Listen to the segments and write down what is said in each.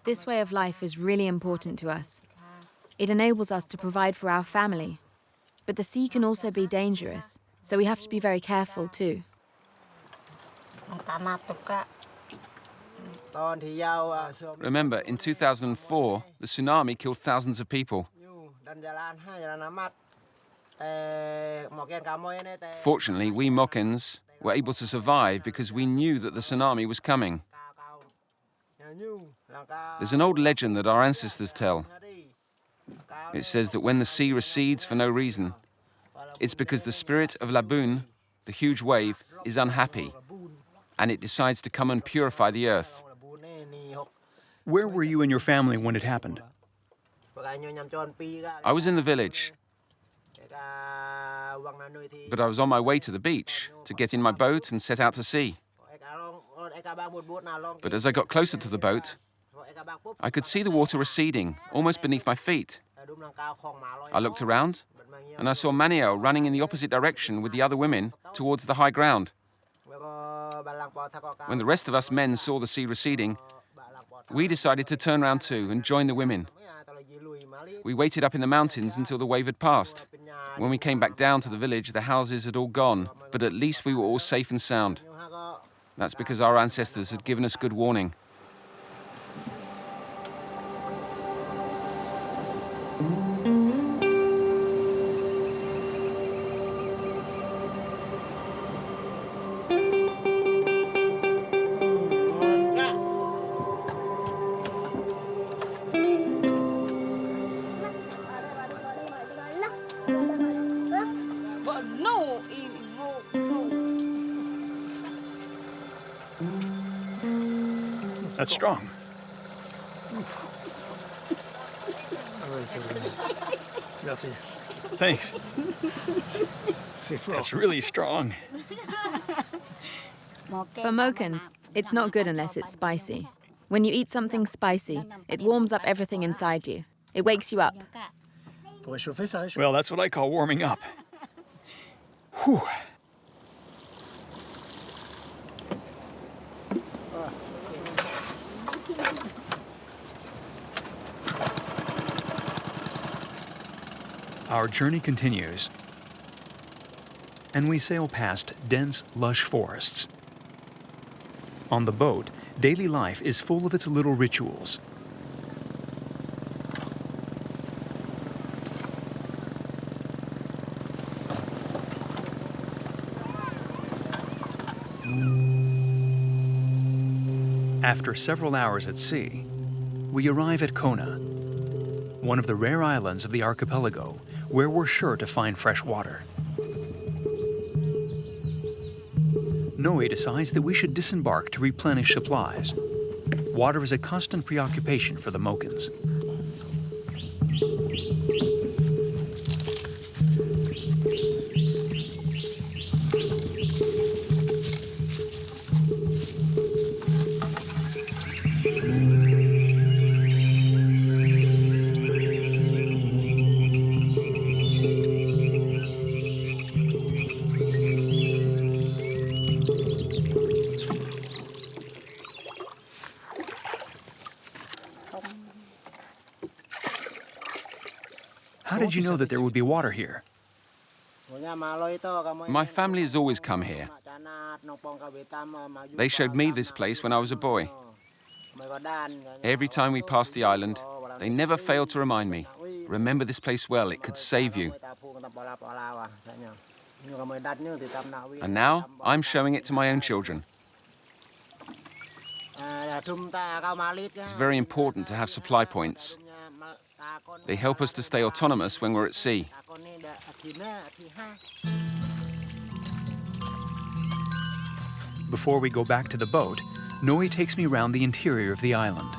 This way of life is really important to us. It enables us to provide for our family. But the sea can also be dangerous, so we have to be very careful too. Remember, in 2004, the tsunami killed thousands of people. Fortunately, we Mokens were able to survive because we knew that the tsunami was coming. There's an old legend that our ancestors tell. It says that when the sea recedes for no reason, it's because the spirit of Laboon, the huge wave, is unhappy, and it decides to come and purify the earth. Where were you and your family when it happened? I was in the village, but I was on my way to the beach to get in my boat and set out to sea. But as I got closer to the boat, I could see the water receding, almost beneath my feet. I looked around, and I saw Maniel running in the opposite direction with the other women towards the high ground. When the rest of us men saw the sea receding, we decided to turn around too and join the women. We waited up in the mountains until the wave had passed. When we came back down to the village, the houses had all gone, but at least we were all safe and sound. That's because our ancestors had given us good warning. That's strong. Thanks. That's really strong. For Mokens, it's not good unless it's spicy. When you eat something spicy, it warms up everything inside you. It wakes you up. Well, that's what I call warming up. Whew. Our journey continues, and we sail past dense, lush forests. On the boat, daily life is full of its little rituals. After several hours at sea, we arrive at Kona, one of the rare islands of the archipelago, where we're sure to find fresh water. Noe decides that we should disembark to replenish supplies. Water is a constant preoccupation for the Mokens. How did you know that there would be water here? My family has always come here. They showed me this place when I was a boy. Every time we passed the island, they never failed to remind me, remember this place well, it could save you. And now, I'm showing it to my own children. It's very important to have supply points. They help us to stay autonomous when we're at sea. Before we go back to the boat, Noe takes me around the interior of the island.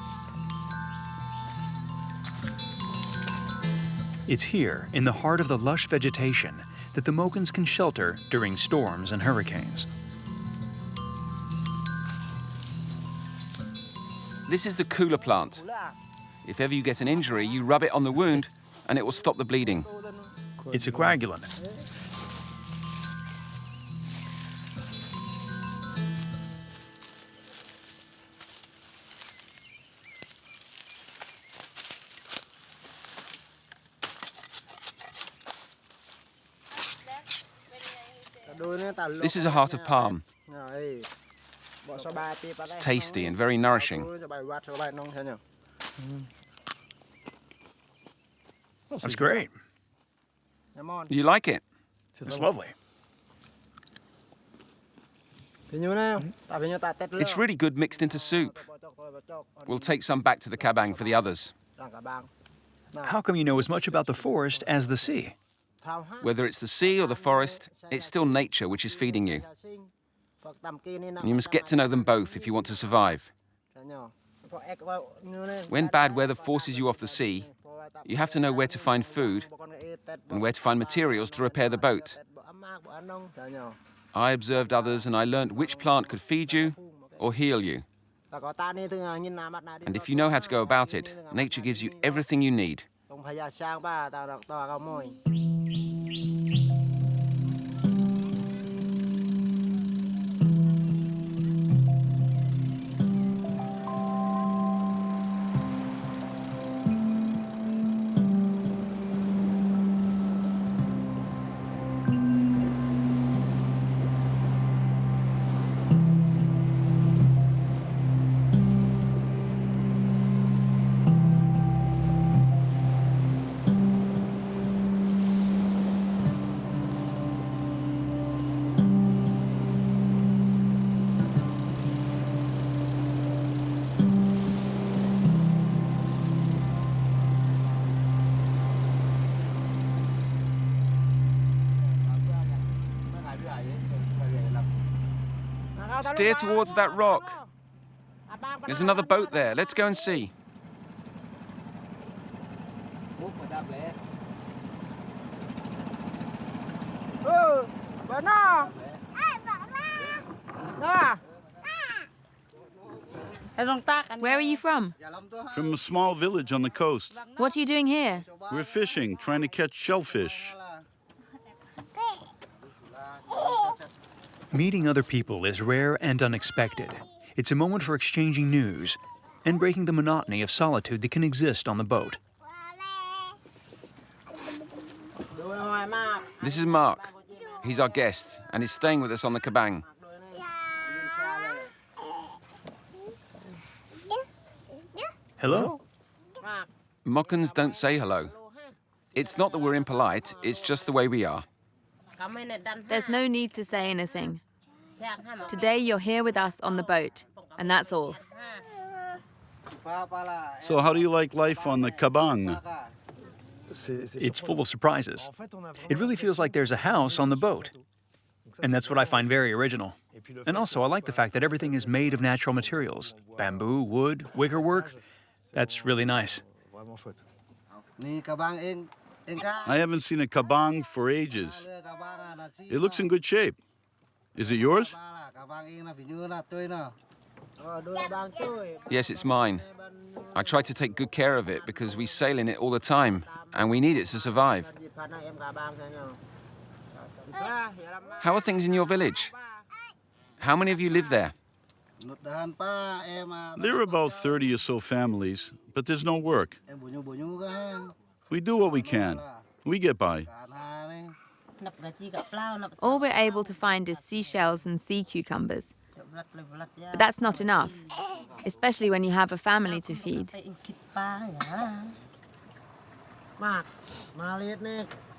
It's here, in the heart of the lush vegetation, that the Mokens can shelter during storms and hurricanes. This is the cooler plant. If ever you get an injury, you rub it on the wound and it will stop the bleeding. It's a coagulant. This is a heart of palm. It's tasty and very nourishing. That's great. You like it? It's lovely. It's really good mixed into soup. We'll take some back to the kabang for the others. How come you know as much about the forest as the sea? Whether it's the sea or the forest, it's still nature which is feeding you. You must get to know them both if you want to survive. When bad weather forces you off the sea, you have to know where to find food and where to find materials to repair the boat. I observed others and I learned which plant could feed you or heal you. And if you know how to go about it, nature gives you everything you need. Steer towards that rock. There's another boat there. Let's go and see. Where are you from? From a small village on the coast. What are you doing here? We're fishing, trying to catch shellfish. Meeting other people is rare and unexpected. It's a moment for exchanging news and breaking the monotony of solitude that can exist on the boat. This is Marc. He's our guest and is staying with us on the kabang. Hello? Mokens don't say hello. It's not that we're impolite, it's just the way we are. There's no need to say anything. Today you're here with us on the boat, and that's all. So how do you like life on the kabang? It's full of surprises. It really feels like there's a house on the boat. And that's what I find very original. And also, I like the fact that everything is made of natural materials. Bamboo, wood, wickerwork. That's really nice. I haven't seen a kabang for ages. It looks in good shape. Is it yours? Yes, it's mine. I try to take good care of it because we sail in it all the time and we need it to survive. How are things in your village? How many of you live there? There are about 30 or so families, but there's no work. We do what we can. We get by. All we're able to find is seashells and sea cucumbers. But that's not enough, especially when you have a family to feed.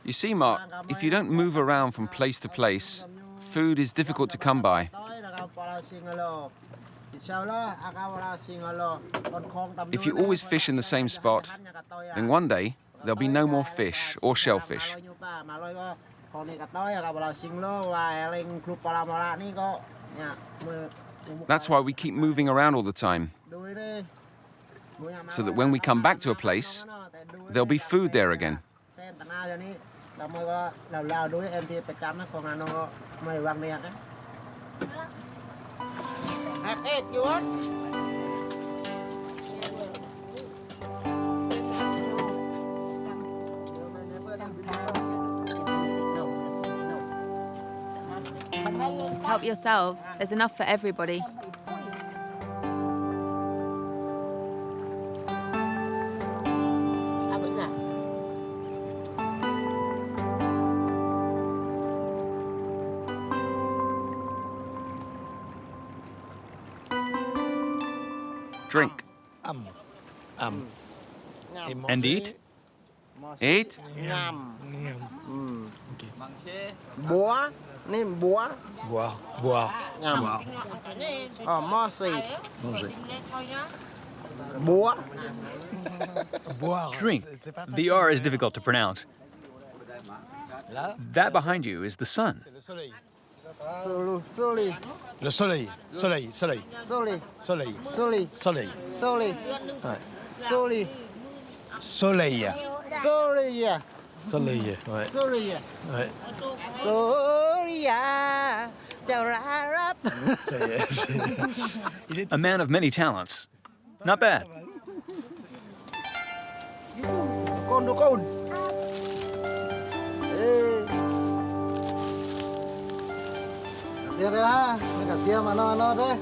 You see, Marc, if you don't move around from place to place, food is difficult to come by. If you always fish in the same spot, then one day there'll be no more fish or shellfish. That's why we keep moving around all the time, so that when we come back to a place, there'll be food there again. Help yourselves. There's enough for everybody. Drink. And eat? Eat? Búa, ní búa. Boire. Boire. Nhầm. Mosi. Manger. Búa. Boire. Drink. The R is difficult to pronounce. That behind you is the sun. Le soleil. Soli. Le soleil. Soleil. Soleil. Soli. Soleil. Soli. Soleil. Soli. Soli. Soleil. Soli. Soleil. Ouais. Soli. Ouais. Soli. Chào ra rap. Ça y est. A man of many talents. Not bad. Con đồ con. Ê. Tiếp đây ha. Cái cả kia mà nó thế.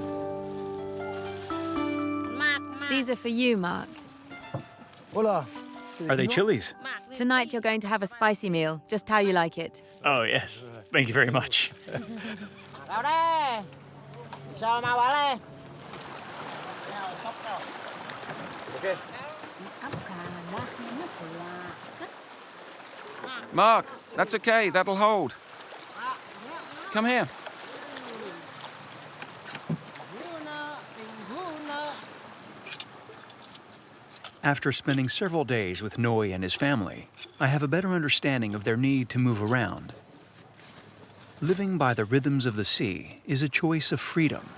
These are for you, Mark. Ôi là. Are they chilies? Tonight you're going to have a spicy meal, just how you like it. Oh, yes. Thank you very much. Vào đây. Sao mà vào đây? Mark, that's okay. That'll hold. Come here. After spending several days with Noi and his family, I have a better understanding of their need to move around. Living by the rhythms of the sea is a choice of freedom,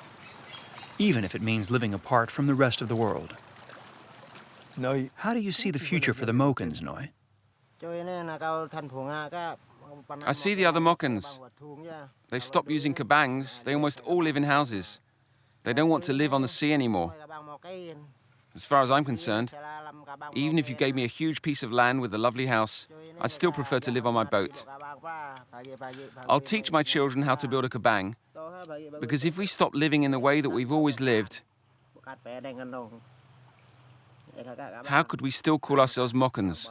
even if it means living apart from the rest of the world. Noi. How do you see the future for the Mokens, Noi? I see the other Mokens. They've stopped using kabangs. They almost all live in houses. They don't want to live on the sea anymore. As far as I'm concerned, even if you gave me a huge piece of land with a lovely house, I'd still prefer to live on my boat. I'll teach my children how to build a kabang, because if we stop living in the way that we've always lived, how could we still call ourselves Mokens?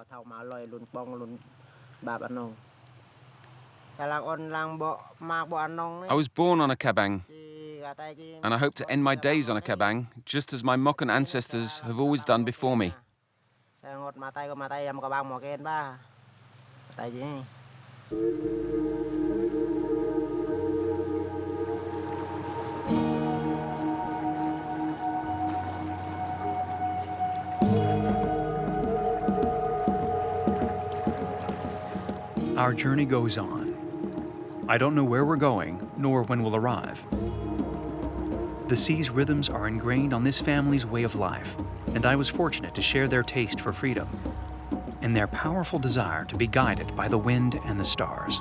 I was born on a kabang, and I hope to end my days on a kabang, just as my Moken ancestors have always done before me. Our journey goes on. I don't know where we're going, nor when we'll arrive. The sea's rhythms are ingrained on this family's way of life, and I was fortunate to share their taste for freedom and their powerful desire to be guided by the wind and the stars.